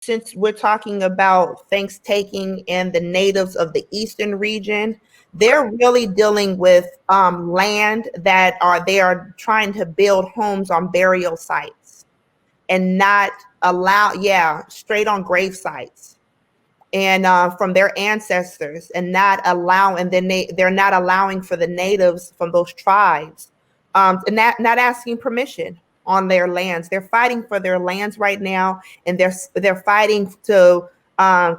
since we're talking about Thankstaking and the natives of the eastern region, they're really dealing with land that they are trying to build homes on burial sites and not allow, straight on grave sites and from their ancestors, and not allow, and then they're not allowing for the natives from those tribes, and not asking permission on their lands. They're fighting for their lands right now, and they're fighting to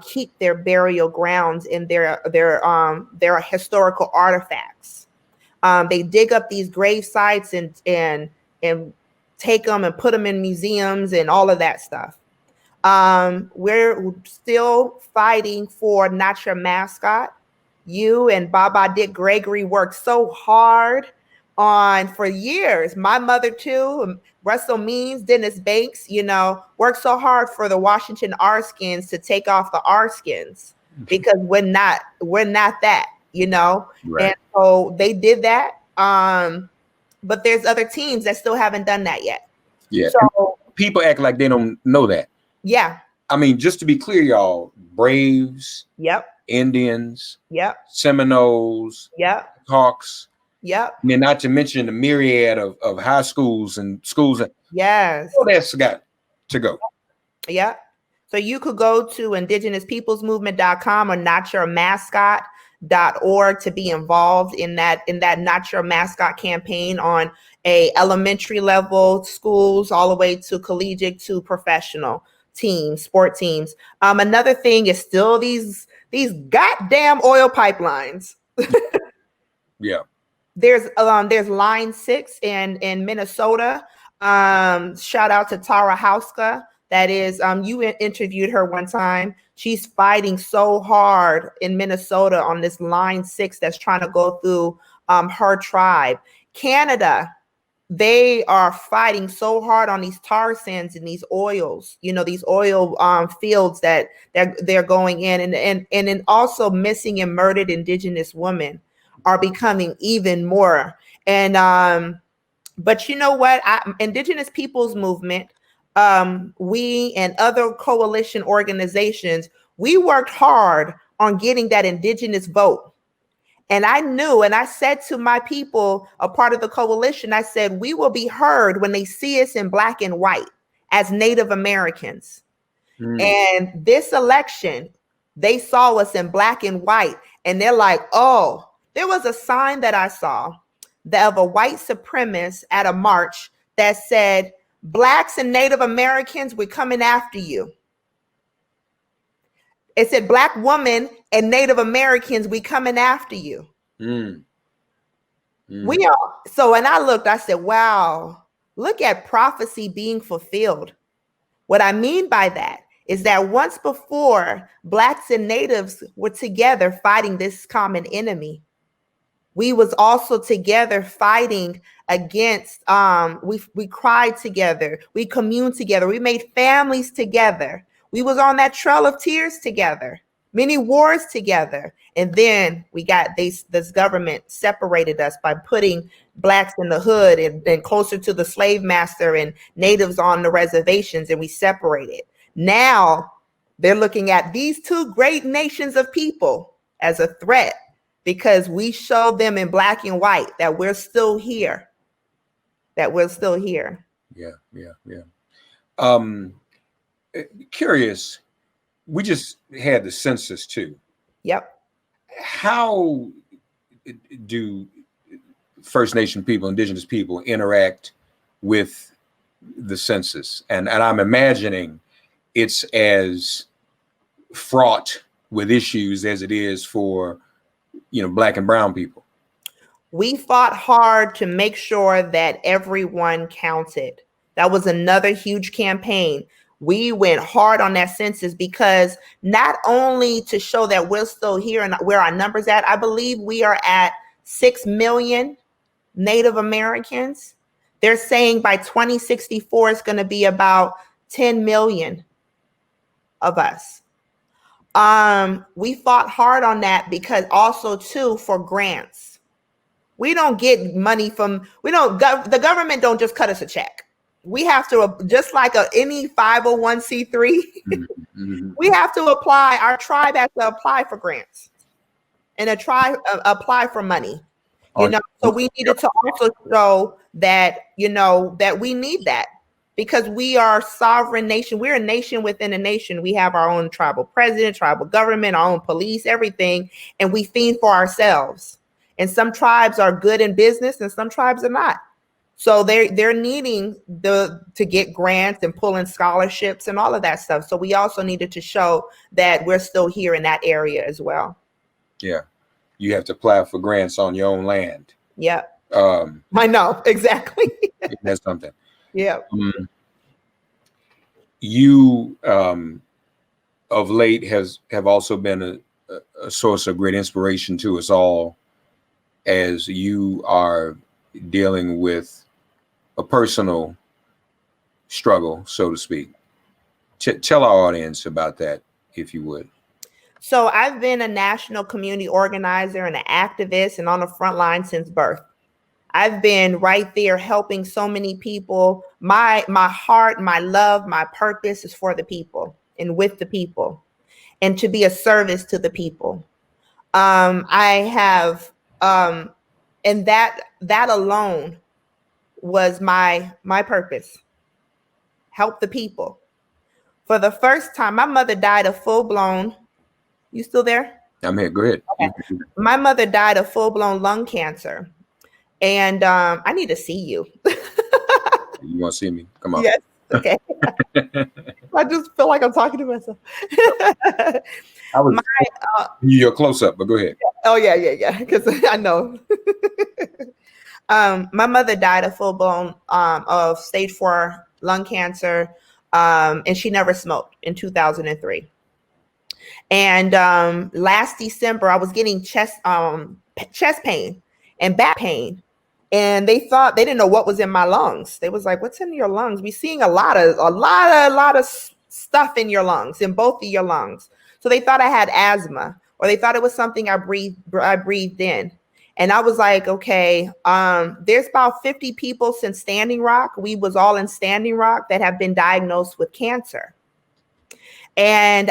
keep their burial grounds and their historical artifacts. They dig up these grave sites and take them and put them in museums and all of that stuff. We're still fighting for Not Your Mascot. You and Baba Dick Gregory worked so hard on for years. My mother too, Russell Means, Dennis Banks, worked so hard for the Washington R-skins to take off the R-skins because we're not that, Right. And so they did that. But there's other teams that still haven't done that yet. Yeah. So people act like they don't know that. Yeah. I mean, just to be clear, y'all, Braves, Yep. Indians, Yep. Seminoles, Yep. Hawks. Yep. I mean, not to mention the myriad of high schools and schools. Yes. All that's got to go. Yeah. So you could go to indigenouspeoplesmovement.com or notyourmascot.org to be involved in that Not Your Mascot campaign on a elementary level, schools, all the way to collegiate to professional teams, sport teams. Another thing is still these goddamn oil pipelines. Yeah. There's Line 6 in Minnesota. Shout out to Tara Hauska. That is, you interviewed her one time. She's fighting so hard in Minnesota on this Line 6 that's trying to go through her tribe. Canada, they are fighting so hard on these tar sands and these oils, these oil fields that they're going in, and also missing and murdered Indigenous women are becoming even more. And but you know what? Indigenous Peoples Movement, we and other coalition organizations, we worked hard on getting that Indigenous vote. And I knew, and I said to my people, a part of the coalition, I said, we will be heard when they see us in black and white as Native Americans. And this election, they saw us in black and white, and they're like, oh, there was a sign that I saw of a white supremacist at a march that said, Blacks and Native Americans, we're coming after you. It said, Black woman and Native Americans, we coming after you. We are. So, and I looked, I said, wow, look at prophecy being fulfilled. What I mean by that is that once before, Blacks and Natives were together fighting this common enemy. We was also together fighting against, we cried together, we communed together, we made families together. We was on that trail of tears together, many wars together. And then we got this government separated us by putting Blacks in the hood and closer to the slave master and Natives on the reservations, and we separated. Now they're looking at these two great nations of people as a threat because we showed them in black and white that we're still here, Yeah. Curious, we just had the census too. Yep. How do First Nation people, Indigenous people interact with the census? And I'm imagining it's as fraught with issues as it is for, Black and brown people. We fought hard to make sure that everyone counted. That was another huge campaign. We went hard on that census because not only to show that we're still here and where our numbers at, I believe we are at 6 million Native Americans. They're saying by 2064, it's going to be about 10 million of us. We fought hard on that because also too for grants. We don't get money from, the government don't just cut us a check. We have to, just like any 501c3, Mhm. we have to apply. Our tribe has to apply for grants and apply for money. So we needed to also show that, that we need that, because we are a sovereign nation. We're a nation within a nation. We have our own tribal president, tribal government, our own police, everything, and we fend for ourselves. And some tribes are good in business and some tribes are not. So they're needing to get grants and pull in scholarships and all of that stuff. So we also needed to show that we're still here in that area as well. Yeah. You have to apply for grants on your own land. Yeah. I know, exactly. That's something. Yeah. You of late have also been a source of great inspiration to us all, as you are dealing with a personal struggle, so to speak. Tell our audience about that, if you would. So I've been a national community organizer and an activist and on the front line since birth. I've been right there helping so many people. My heart, my love, my purpose is for the people and with the people, and to be a service to the people. I have, and that alone was my purpose. Help the people. For the first time, my mother died of full-blown. You still there? I'm here. Go ahead. Okay. My mother died of full-blown lung cancer. And I need to see you. You want to see me? Come on. Yes. Okay. I just feel like I'm talking to myself. You're close up, but go ahead. Oh, yeah. Because I know. My mother died of full-blown of stage 4 lung cancer. And she never smoked in 2003. And last December, I was getting chest pain and back pain. And they didn't know what was in my lungs. They was like, "What's in your lungs? We're seeing a lot of stuff in your lungs, in both of your lungs." So they thought I had asthma, or they thought it was something I breathed in. And I was like, okay, there's about 50 people since Standing Rock. We was all in Standing Rock that have been diagnosed with cancer. And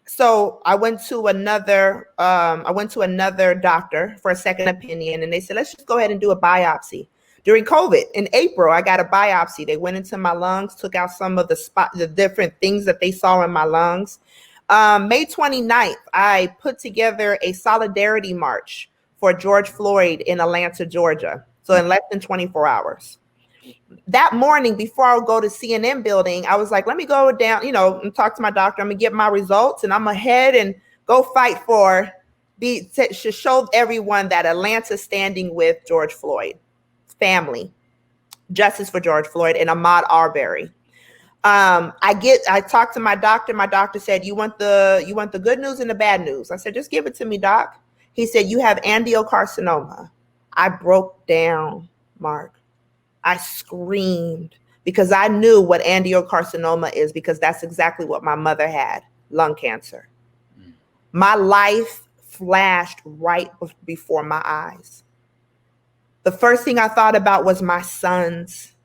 so I went to another doctor for a second opinion, and they said, let's just go ahead and do a biopsy. During COVID in April, I got a biopsy. They went into my lungs, took out some of the different things that they saw in my lungs. May 29th, I put together a solidarity march for George Floyd in Atlanta, Georgia. So in less than 24 hours. That morning, before I would go to CNN building, I was like, let me go down, and talk to my doctor. I'm gonna get my results, and I'm gonna head and go fight to show everyone that Atlanta's standing with George Floyd family, justice for George Floyd and Ahmaud Arbery. I talked to my doctor. My doctor said, you want the good news and the bad news? I said, just give it to me, doc. He said, you have angiocarcinoma. I broke down, Mark. I screamed because I knew what angiocarcinoma is, because that's exactly what my mother had, lung cancer. My life flashed right before my eyes. The first thing I thought about was my sons.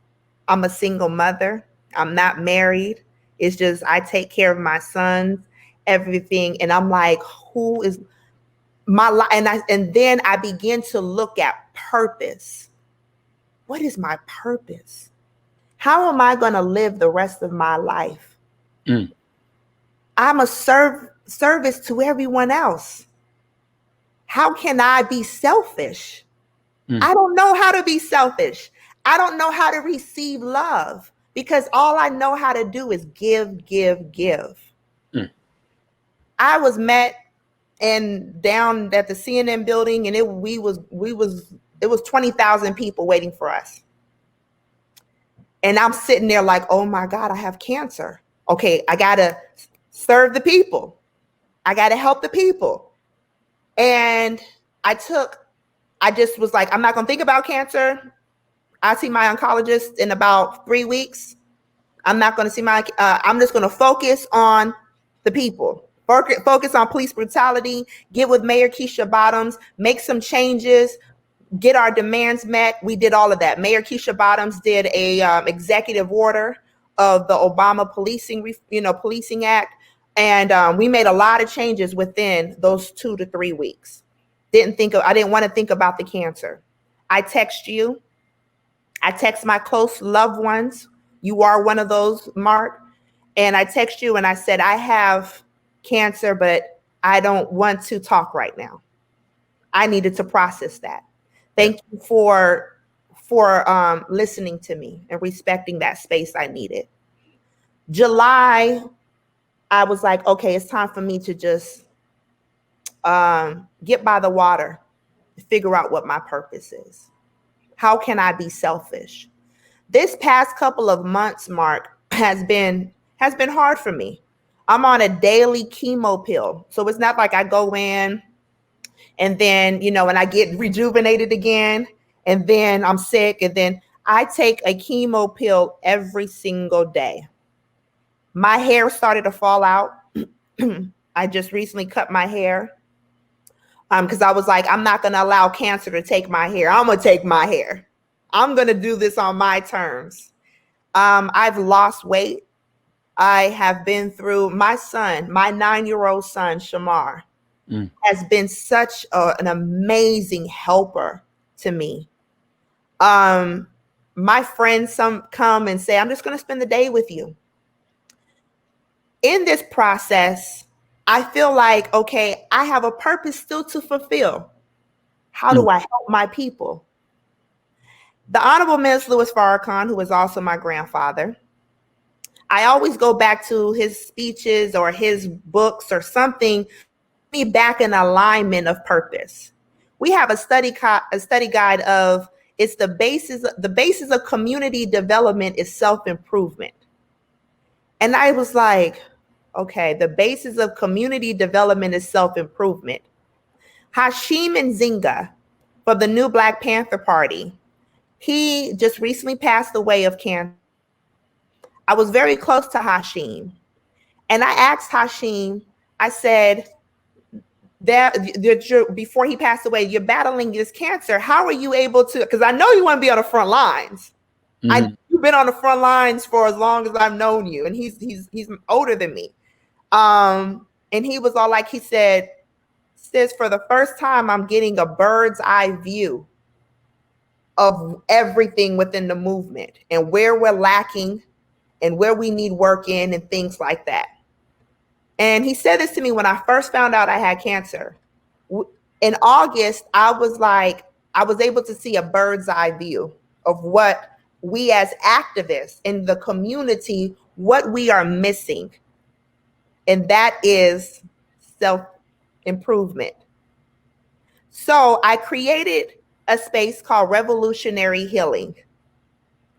I'm a single mother. I'm not married. It's just I take care of my sons, everything. And I'm like, who is my life? And then I begin to look at purpose. What is my purpose? How am I going to live the rest of my life? I'm a service to everyone else. How can I be selfish? I don't know how to be selfish. I don't know how to receive love, because all I know how to do is give. I was met and down at the CNN building, and it was 20,000 people waiting for us. And I'm sitting there like, oh my God, I have cancer. Okay, I gotta serve the people. I gotta help the people. And I just was like, I'm not gonna think about cancer. I see my oncologist in about 3 weeks. I'm not gonna see I'm just gonna focus on the people. Focus on police brutality, get with Mayor Keisha Bottoms, make some changes, get our demands met. We did all of that. Mayor Keisha Bottoms did a executive order of the Obama policing act. And we made a lot of changes within those 2 to 3 weeks. I didn't want to think about the cancer. I text you. I text my close loved ones. You are one of those, Mark. And I text you and I said, I have cancer, but I don't want to talk right now. I needed to process that. Thank you for listening to me and respecting that space I needed. July, I was like, okay, it's time for me to just get by the water, figure out what my purpose is. How can I be selfish? This past couple of months, Mark, has been hard for me. I'm on a daily chemo pill. So it's not like I go in and then, and I get rejuvenated again, and then I'm sick, and then I take a chemo pill every single day. My hair started to fall out. I just recently cut my hair because I was like, I'm not going to allow cancer to take my hair. I'm going to take my hair. I'm going to do this on my terms. I've lost weight. I have been through, my 9-year-old son, Shamar, has been such an amazing helper to me. My friends come and say, I'm just going to spend the day with you. In this process, I feel like, okay, I have a purpose still to fulfill. How do I help my people? The Honorable Minister Louis Farrakhan, who is also my grandfather, I always go back to his speeches or his books or something, me back in alignment of purpose. We have a study guide of, it's the basis of community development is self-improvement. And I was like, okay, the basis of community development is self-improvement. Hashim Nzinga from the New Black Panther Party, he just recently passed away of cancer. I was very close to Hashim. And I asked Hashim, I said, before he passed away, you're battling this cancer. How are you able to, because I know you want to be on the front lines. You've been on the front lines for as long as I've known you, and he's older than me. And he was all like, he said, sis, for the first time, I'm getting a bird's eye view of everything within the movement and where we're lacking and where we need work in and things like that. And he said this to me when I first found out I had cancer. In August, I was able to see a bird's eye view of what we as activists in the community, what we are missing. And that is self-improvement. So I created a space called Revolutionary Healing.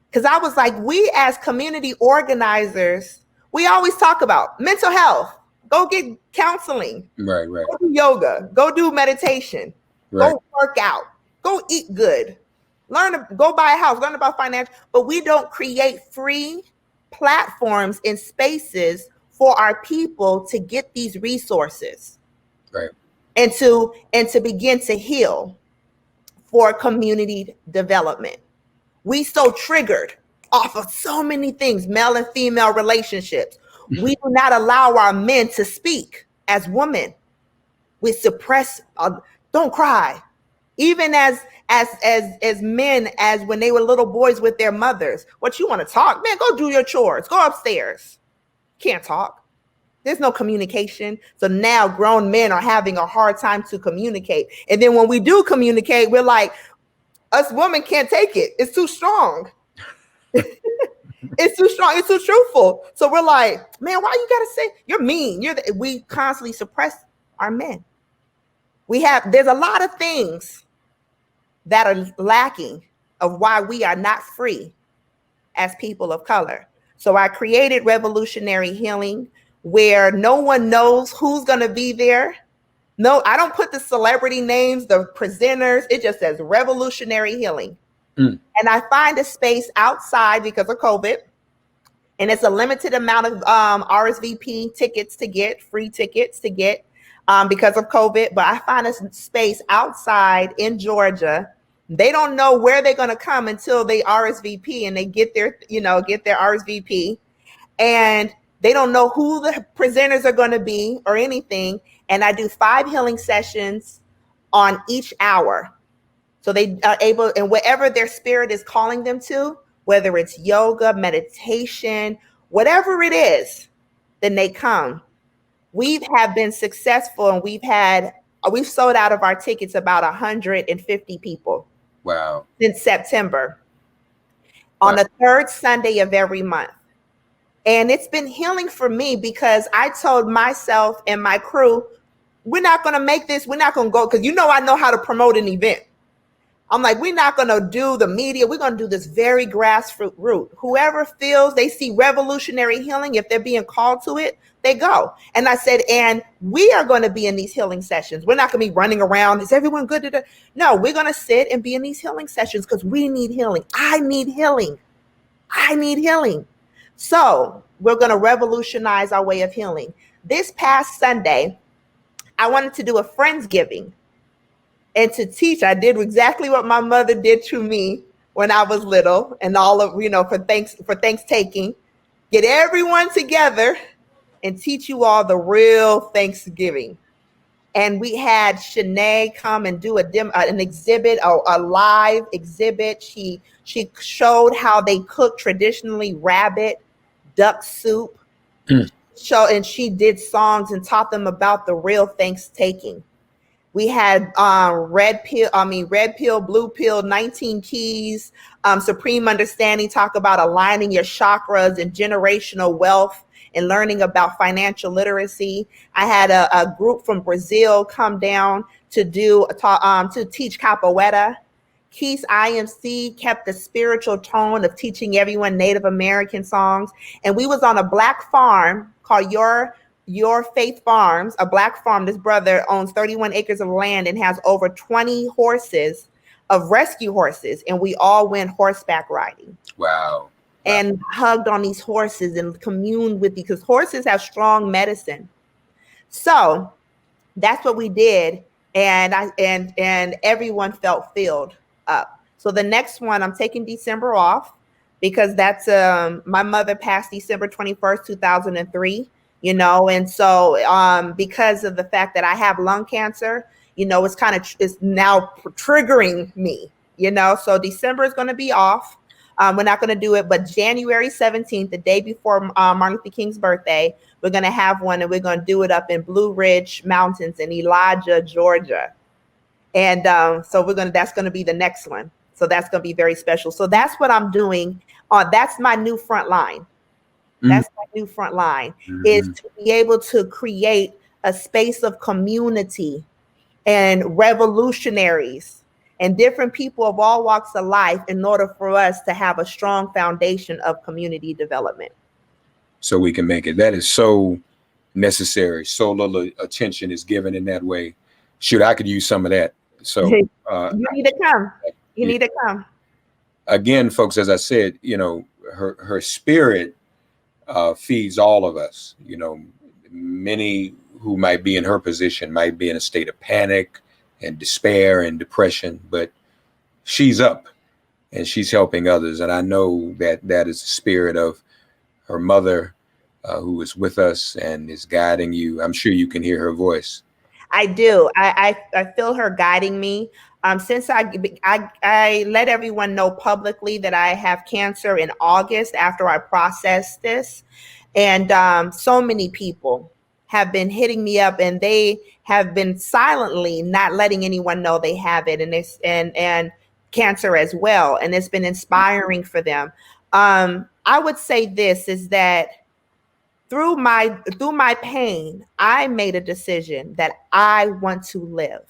Because I was like, we as community organizers, we always talk about mental health. Go get counseling. Right. Go do yoga. Go do meditation. Right. Go work out. Go eat good. Go buy a house. Learn about finance. But we don't create free platforms and spaces for our people to get these resources. Right. And to begin to heal for community development. We so triggered off of so many things, male and female relationships. We do not allow our men to speak as women. We suppress, don't cry. Even as men, as when they were little boys with their mothers. What, you want to talk? Man, go do your chores. Go upstairs. Can't talk. There's no communication. So now grown men are having a hard time to communicate. And then when we do communicate, we're like, us women can't take it. It's too strong. It's too strong. It's too truthful. So we're like, man, why you gotta say you're mean? We constantly suppress our men. There's a lot of things that are lacking of why we are not free as people of color. So I created Revolutionary Healing, where no one knows who's gonna be there. No, I don't put the celebrity names, the presenters. It just says Revolutionary Healing. And I find a space outside because of COVID. And it's a limited amount of RSVP tickets to get, free tickets to get because of COVID. But I find a space outside in Georgia They don't know where they're going to come until they RSVP and they get their RSVP, and they don't know who the presenters are going to be or anything. And I do 5 healing sessions on each hour. So they are able, and whatever their spirit is calling them to, whether it's yoga, meditation, whatever it is, then they come. We have been successful, and we've sold out of our tickets about 150 people. Wow. Since September, on the 3rd Sunday of every month. And it's been healing for me, because I told myself and my crew, we're not going to make this, we're not going to go, because I know how to promote an event. I'm like, we're not going to do the media. We're going to do this very grassroots route. Whoever feels they see revolutionary healing, if they're being called to it, they go. And I said, and we are going to be in these healing sessions. We're not going to be running around. Is everyone good? No, we're going to sit and be in these healing sessions, because we need healing. I need healing. I need healing. So we're going to revolutionize our way of healing. This past Sunday, I wanted to do a Friendsgiving. And to teach, I did exactly what my mother did to me when I was little, and all of, for Thankstaking, get everyone together and teach you all the real Thanksgiving. And we had Shanae come and do an exhibit, a live exhibit. She showed how they cook traditionally rabbit, duck soup. And she did songs and taught them about the real Thankstaking. We had red pill, blue pill, 19 keys, supreme understanding, talk about aligning your chakras and generational wealth and learning about financial literacy. I had a group from Brazil come down to teach capoeira. Keith's IMC kept the spiritual tone of teaching everyone Native American songs. And we was on a Black farm called Your Faith Farms, a Black farm. This brother owns 31 acres of land and has over 20 horses, of rescue horses. And we all went horseback riding. Wow. And hugged on these horses and communed with, because horses have strong medicine. So that's what we did. And everyone felt filled up. So the next one, I'm taking December off, because that's my mother passed December 21st, 2003. And so because of the fact that I have lung cancer, it's now triggering me, so December is going to be off. We're not going to do it, but January 17th, the day before Martin Luther King's birthday, we're going to have one, and we're going to do it up in Blue Ridge Mountains in Elijah, Georgia. And so that's going to be the next one. So that's going to be very special. So that's what I'm doing. That's my new front line. That's my new front line, is to be able to create a space of community and revolutionaries and different people of all walks of life, in order for us to have a strong foundation of community development. So we can make it. That is so necessary. So little attention is given in that way. Shoot, I could use some of that. So you need to come. You need to come. Again, folks, as I said, her spirit feeds all of us. Many who might be in her position might be in a state of panic and despair and depression, but she's up and she's helping others. And I know that is the spirit of her mother, who is with us and is guiding you. I'm sure you can hear her voice. I do. I feel her guiding me. Since I let everyone know publicly that I have cancer in August after I processed this, and so many people have been hitting me up, and they have been silently not letting anyone know they have it, and cancer as well, and it's been inspiring for them. I would say this is that through my pain, I made a decision that I want to live.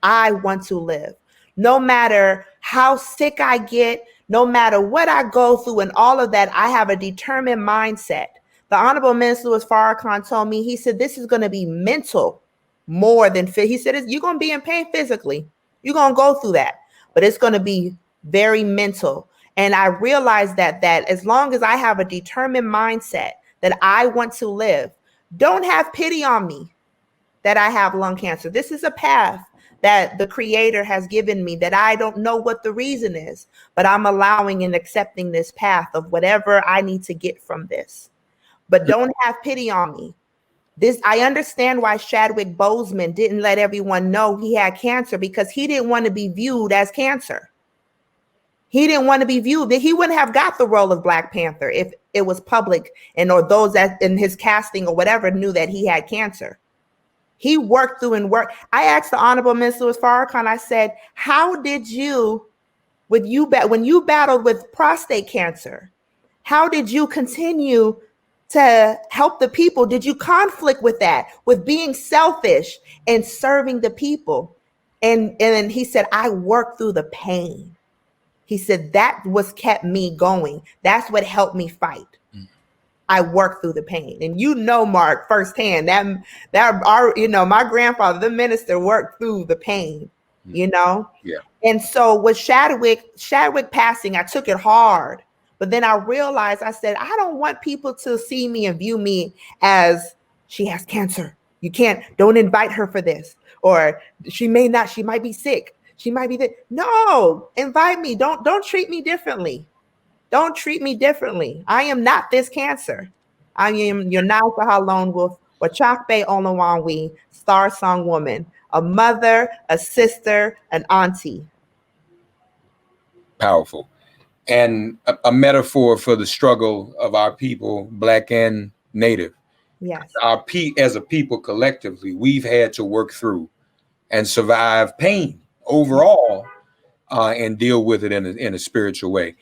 I want to live. No matter how sick I get, no matter what I go through and all of that, I have a determined mindset. The Honorable Minister Louis Farrakhan told me, he said, this is going to be mental more than physical. He said, you're going to be in pain physically. You're going to go through that, but it's going to be very mental. And I realized that as long as I have a determined mindset that I want to live, don't have pity on me that I have lung cancer. This is a path that the Creator has given me, that I don't know what the reason is, but I'm allowing and accepting this path of whatever I need to get from this. But don't have pity on me. I understand why Chadwick Boseman didn't let everyone know he had cancer, because he didn't want to be viewed as cancer. He didn't want to be viewed. He wouldn't have got the role of Black Panther if it was public or those that in his casting or whatever knew that he had cancer. He worked through and worked. I asked the Honorable Minister Farrakhan, I said, how did you, when you battled with prostate cancer, how did you continue to help the people? Did you conflict with that, with being selfish and serving the people? And he said, I worked through the pain. He said, that was kept me going. That's what helped me fight. I worked through the pain. And Mark, firsthand, my grandfather, the minister, worked through the pain, Yeah. And so with Chadwick passing, I took it hard. But then I realized, I said, I don't want people to see me and view me as she has cancer. Don't invite her for this. Or she might be sick. She might be no, invite me. Don't treat me differently. Don't treat me differently. I am not this cancer. I am YoNasDa Lone Wolf, Wachakbe Olawanwi, Star Song Woman, a mother, a sister, an auntie. Powerful. And a metaphor for the struggle of our people, Black and Native. Yes. As a people collectively, we've had to work through and survive pain overall, and deal with it in a spiritual way.